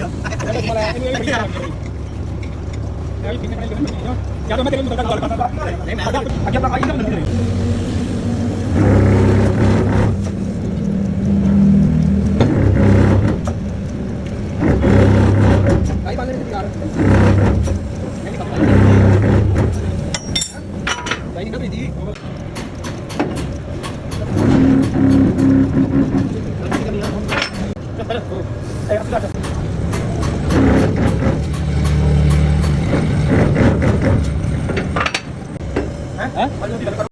ਹੁੰਦੇ ਆ ਇਹਨੂੰ ਇਹ ਵੀ ਜਾਂ ਤਾਂ ਮੈਂ ਤੇਰੇ ਨੂੰ ਗੱਲ ਕਰਦਾ ਨਹੀਂ ਮੈਂ ਅੱਗੇ ਤਾਂ ਆਈ ਨਾ ਮੈਨੂੰ ਕਾਈ ਬੰਦੇ ਨੇ ਯਾਰ ਨਹੀਂ ਨਾ ਬੀਦੀ ਇਹ ਅੱਛਾ